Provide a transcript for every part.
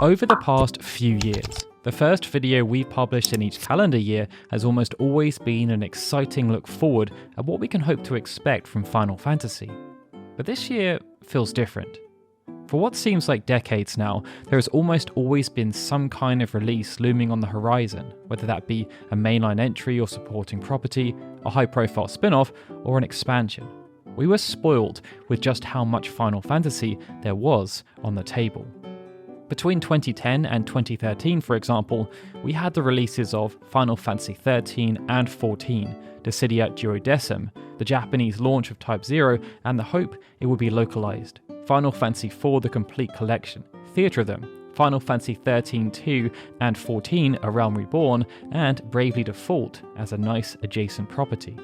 Over the past few years, the first video we published in each calendar year has almost always been an exciting look forward at what we can hope to expect from Final Fantasy. But this year feels different. For what seems like decades now, there has almost always been some kind of release looming on the horizon, whether that be a mainline entry or supporting property, a high-profile spin-off, or an expansion. We were spoiled with just how much Final Fantasy there was on the table. Between 2010 and 2013, for example, we had the releases of Final Fantasy XIII and XIV, Dissidia Duodecim, the Japanese launch of Type 0, and the hope it would be localized, Final Fantasy IV The Complete Collection, Theatrhythm, Final Fantasy XIII-2 and XIV A Realm Reborn, and Bravely Default as a nice adjacent property.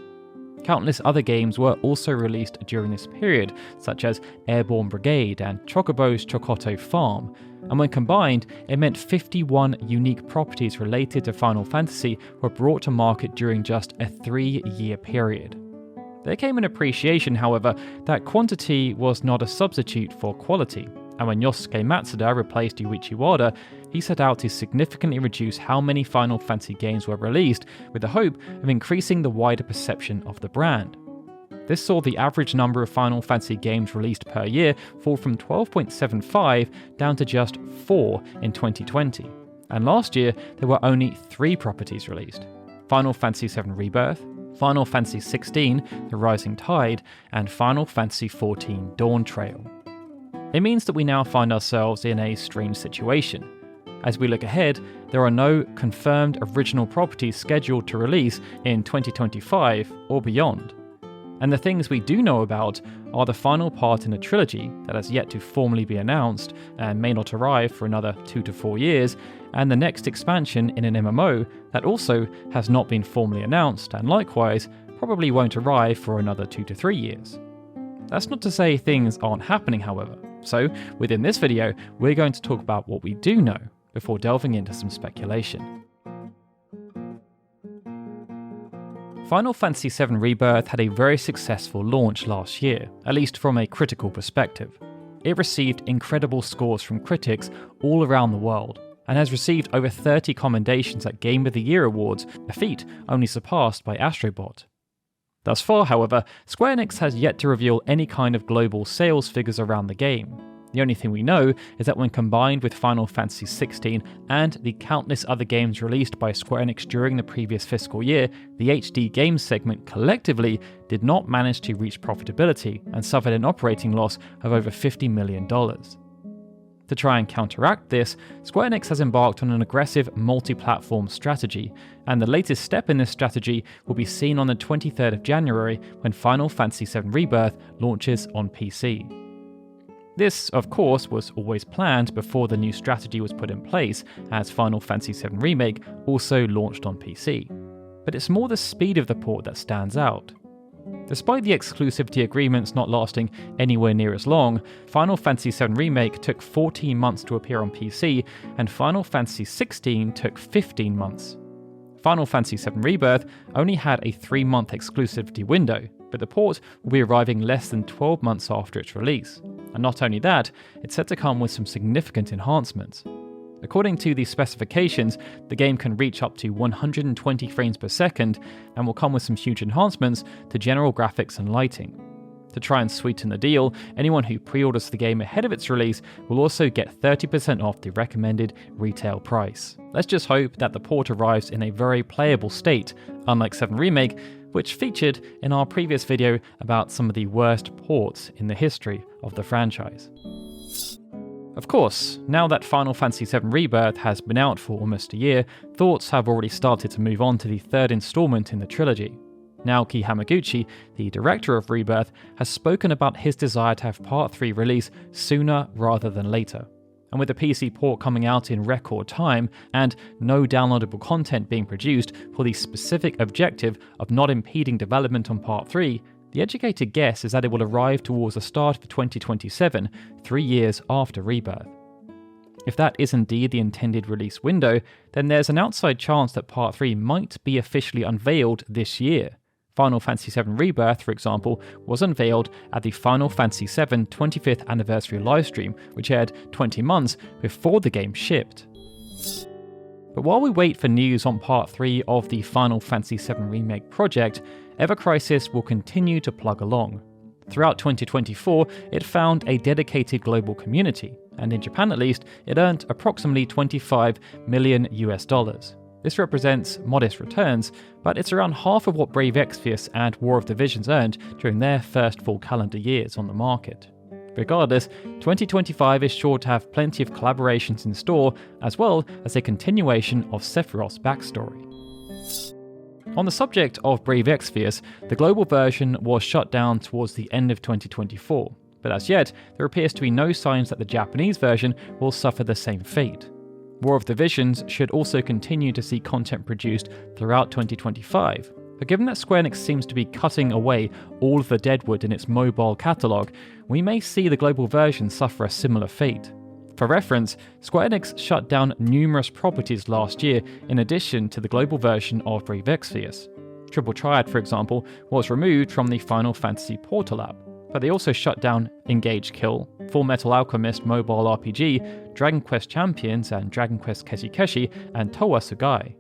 Countless other games were also released during this period, such as Airborne Brigade and Chocobo's Chocoto Farm, and when combined, it meant 51 unique properties related to Final Fantasy were brought to market during just a 3-year period. There came an appreciation, however, that quantity was not a substitute for quality, and when Yosuke Matsuda replaced Yuichi Wada, he set out to significantly reduce how many Final Fantasy games were released, with the hope of increasing the wider perception of the brand. This saw the average number of Final Fantasy games released per year fall from 12.75 down to just 4 in 2020, and last year there were only 3 properties released: Final Fantasy VII Rebirth, Final Fantasy XVI The Rising Tide, and Final Fantasy XIV Dawn Trail. It means that we now find ourselves in a strange situation. As we look ahead, there are no confirmed original properties scheduled to release in 2025 or beyond. And the things we do know about are the final part in a trilogy that has yet to formally be announced and may not arrive for another 2 to 4 years, and the next expansion in an MMO that also has not been formally announced and likewise probably won't arrive for another 2 to 3 years. That's not to say things aren't happening, however. So, within this video, we're going to talk about what we do know before delving into some speculation. Final Fantasy VII Rebirth had a very successful launch last year, at least from a critical perspective. It received incredible scores from critics all around the world, and has received over 30 commendations at Game of the Year awards, a feat only surpassed by Astrobot. Thus far, however, Square Enix has yet to reveal any kind of global sales figures around the game. The only thing we know is that when combined with Final Fantasy XVI and the countless other games released by Square Enix during the previous fiscal year, the HD games segment collectively did not manage to reach profitability and suffered an operating loss of over $50 million. To try and counteract this, Square Enix has embarked on an aggressive multi-platform strategy, and the latest step in this strategy will be seen on the 23rd of January when Final Fantasy VII Rebirth launches on PC. This, of course, was always planned before the new strategy was put in place, as Final Fantasy VII Remake also launched on PC. But it's more the speed of the port that stands out. Despite the exclusivity agreements not lasting anywhere near as long, Final Fantasy VII Remake took 14 months to appear on PC, and Final Fantasy XVI took 15 months. Final Fantasy VII Rebirth only had a 3-month exclusivity window, but the port will be arriving less than 12 months after its release. And not only that, it's set to come with some significant enhancements. According to the specifications, the game can reach up to 120 frames per second and will come with some huge enhancements to general graphics and lighting. To try and sweeten the deal, anyone who pre-orders the game ahead of its release will also get 30% off the recommended retail price. Let's just hope that the port arrives in a very playable state, unlike 7 Remake, which featured in our previous video about some of the worst ports in the history of the franchise. Of course, now that Final Fantasy VII Rebirth has been out for almost a year, thoughts have already started to move on to the 3rd installment in the trilogy. Naoki Hamaguchi, the director of Rebirth, has spoken about his desire to have Part 3 release sooner rather than later. And with the PC port coming out in record time and no downloadable content being produced for the specific objective of not impeding development on Part 3, the educated guess is that it will arrive towards the start of 2027, 3 years after Rebirth. If that is indeed the intended release window, then there's an outside chance that Part 3 might be officially unveiled this year. Final Fantasy VII Rebirth, for example, was unveiled at the Final Fantasy VII 25th anniversary livestream, which aired 20 months before the game shipped. But while we wait for news on Part 3 of the Final Fantasy VII Remake project, Ever Crisis will continue to plug along. Throughout 2024, it found a dedicated global community, and in Japan at least, it earned approximately $25 million. This represents modest returns, but it's around half of what Brave Exvius and War of the Visions earned during their first full calendar years on the market. Regardless, 2025 is sure to have plenty of collaborations in store, as well as a continuation of Sephiroth's backstory. On the subject of Brave Exvius, the global version was shut down towards the end of 2024, but as yet, there appears to be no signs that the Japanese version will suffer the same fate. War of the Visions should also continue to see content produced throughout 2025, but given that Square Enix seems to be cutting away all of the deadwood in its mobile catalogue, we may see the global version suffer a similar fate. For reference, Square Enix shut down numerous properties last year in addition to the global version of Brave Exvius. Triple Triad, for example, was removed from the Final Fantasy Portal app, but they also shut down Engage Kill, Full Metal Alchemist mobile RPG, Dragon Quest Champions and Dragon Quest Keshi Keshi, and Towa Sugai.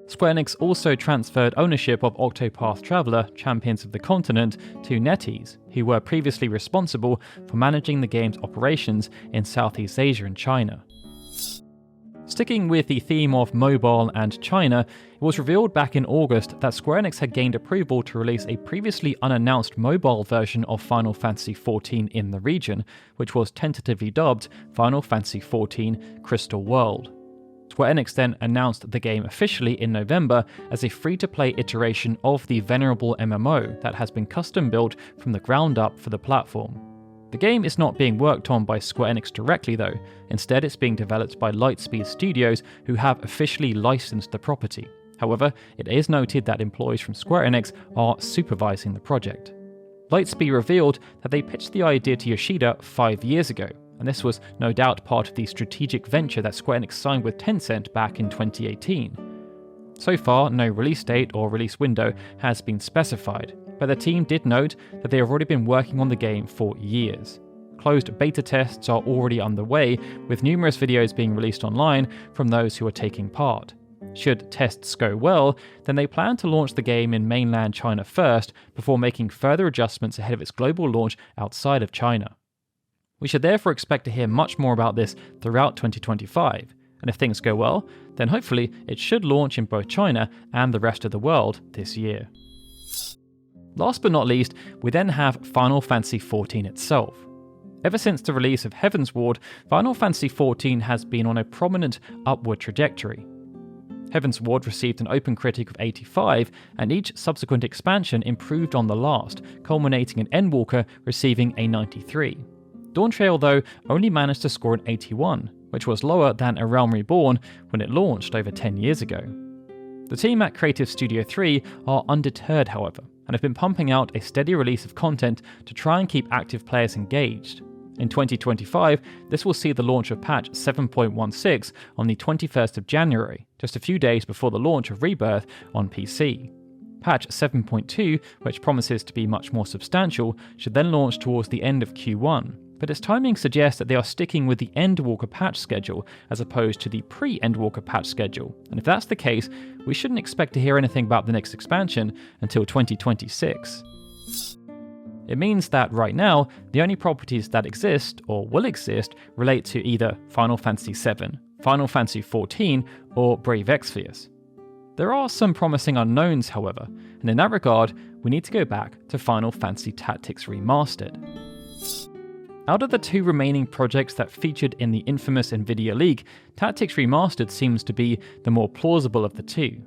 Square Enix also transferred ownership of Octopath Traveler Champions of the Continent to NetEase, who were previously responsible for managing the game's operations in Southeast Asia and China. Sticking with the theme of mobile and China, it was revealed back in August that Square Enix had gained approval to release a previously unannounced mobile version of Final Fantasy XIV in the region, which was tentatively dubbed Final Fantasy XIV Crystal World. Square Enix then announced the game officially in November as a free-to-play iteration of the venerable MMO that has been custom-built from the ground up for the platform. The game is not being worked on by Square Enix directly though, instead it's being developed by Lightspeed Studios who have officially licensed the property. However, it is noted that employees from Square Enix are supervising the project. Lightspeed revealed that they pitched the idea to Yoshida 5 years ago, and this was no doubt part of the strategic venture that Square Enix signed with Tencent back in 2018. So far, no release date or release window has been specified, but the team did note that they have already been working on the game for years. Closed beta tests are already underway, with numerous videos being released online from those who are taking part. Should tests go well, then they plan to launch the game in mainland China first, before making further adjustments ahead of its global launch outside of China. We should therefore expect to hear much more about this throughout 2025, and if things go well, then hopefully it should launch in both China and the rest of the world this year. Last but not least, we then have Final Fantasy XIV itself. Ever since the release of Heavensward, Final Fantasy XIV has been on a prominent upward trajectory. Heavensward received an OpenCritic of 85, and each subsequent expansion improved on the last, culminating in Endwalker receiving a 93. Dawntrail, though, only managed to score an 81, which was lower than A Realm Reborn when it launched over 10 years ago. The team at Creative Studio 3 are undeterred, however, and have been pumping out a steady release of content to try and keep active players engaged. In 2025, this will see the launch of patch 7.16 on the 21st of January, just a few days before the launch of Rebirth on PC. Patch 7.2, which promises to be much more substantial, should then launch towards the end of Q1, but its timing suggests that they are sticking with the Endwalker patch schedule as opposed to the pre-Endwalker patch schedule, and if that's the case, we shouldn't expect to hear anything about the next expansion until 2026. It means that right now, the only properties that exist, or will exist, relate to either Final Fantasy VII, Final Fantasy XIV, or Brave Exvius. There are some promising unknowns, however, and in that regard, we need to go back to Final Fantasy Tactics Remastered. Out of the two remaining projects that featured in the infamous Nvidia leak, Tactics Remastered seems to be the more plausible of the two.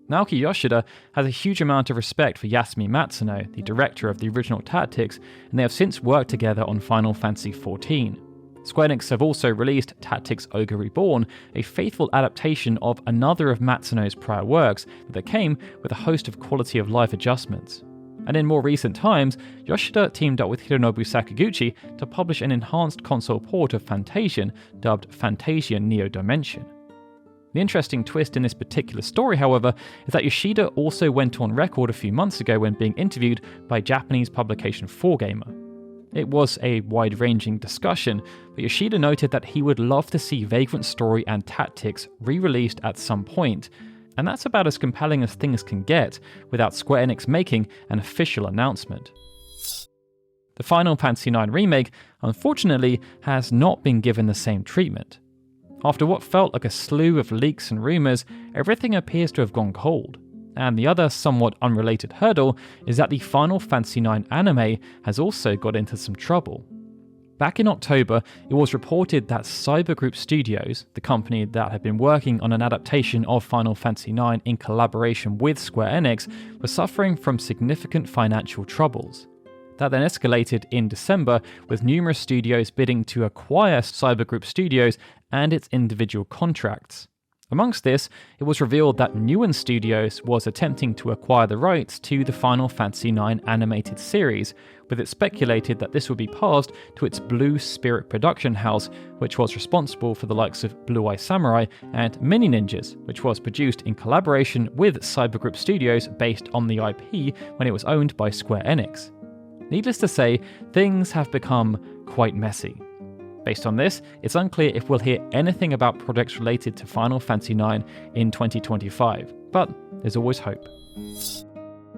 Naoki Yoshida has a huge amount of respect for Yasumi Matsuno, the director of the original Tactics, and they have since worked together on Final Fantasy XIV. Square Enix have also released Tactics Ogre Reborn, a faithful adaptation of another of Matsuno's prior works that came with a host of quality of life adjustments. And in more recent times, Yoshida teamed up with Hironobu Sakaguchi to publish an enhanced console port of Fantasian, dubbed Fantasian Neo Dimension. The interesting twist in this particular story, however, is that Yoshida also went on record a few months ago when being interviewed by Japanese publication 4Gamer. It was a wide-ranging discussion, but Yoshida noted that he would love to see Vagrant Story and Tactics re-released at some point, and that's about as compelling as things can get without Square Enix making an official announcement. The Final Fantasy IX Remake, unfortunately, has not been given the same treatment. After what felt like a slew of leaks and rumours, everything appears to have gone cold. And the other somewhat unrelated hurdle is that the Final Fantasy IX anime has also got into some trouble. Back in October, it was reported that Cyber Group Studios, the company that had been working on an adaptation of Final Fantasy IX in collaboration with Square Enix, was suffering from significant financial troubles. That then escalated in December, with numerous studios bidding to acquire Cyber Group Studios and its individual contracts. Amongst this, it was revealed that Newen Studios was attempting to acquire the rights to the Final Fantasy IX animated series, with it speculated that this would be passed to its Blue Spirit production house, which was responsible for the likes of Blue Eye Samurai and Mini Ninjas, which was produced in collaboration with Cyber Group Studios based on the IP when it was owned by Square Enix. Needless to say, things have become quite messy. Based on this, it's unclear if we'll hear anything about projects related to Final Fantasy IX in 2025, but there's always hope.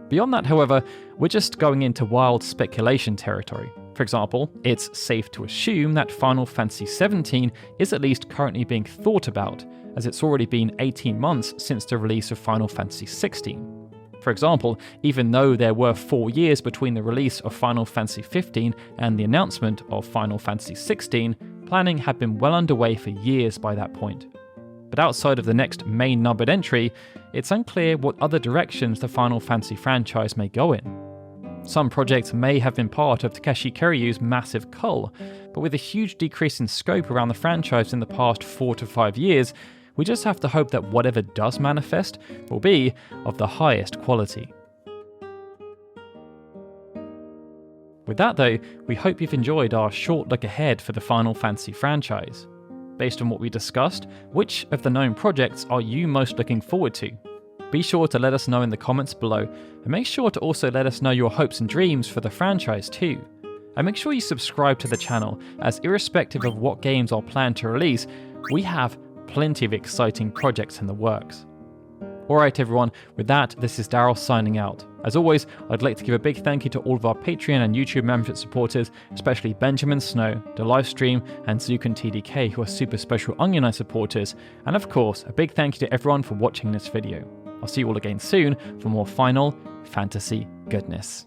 Beyond that, however, we're just going into wild speculation territory. For example, it's safe to assume that Final Fantasy XVII is at least currently being thought about, as it's already been 18 months since the release of Final Fantasy XVI. For example, even though there were 4 years between the release of Final Fantasy XV and the announcement of Final Fantasy XVI, planning had been well underway for years by that point. But outside of the next main numbered entry, it's unclear what other directions the Final Fantasy franchise may go in. Some projects may have been part of Takeshi Kiryu's massive cull, but with a huge decrease in scope around the franchise in the past 4 to 5 years, we just have to hope that whatever does manifest will be of the highest quality. With that though, we hope you've enjoyed our short look ahead for the Final Fantasy franchise. Based on what we discussed, which of the known projects are you most looking forward to? Be sure to let us know in the comments below, and make sure to also let us know your hopes and dreams for the franchise too. And make sure you subscribe to the channel, as irrespective of what games are planned to release, we have plenty of exciting projects in the works. Alright everyone, with that, this is Darryl signing out. As always, I'd like to give a big thank you to all of our Patreon and YouTube membership supporters, especially Benjamin Snow, The Livestream, and Zukan TDK, who are super special Onion Eye supporters, and of course, a big thank you to everyone for watching this video. I'll see you all again soon for more Final Fantasy goodness.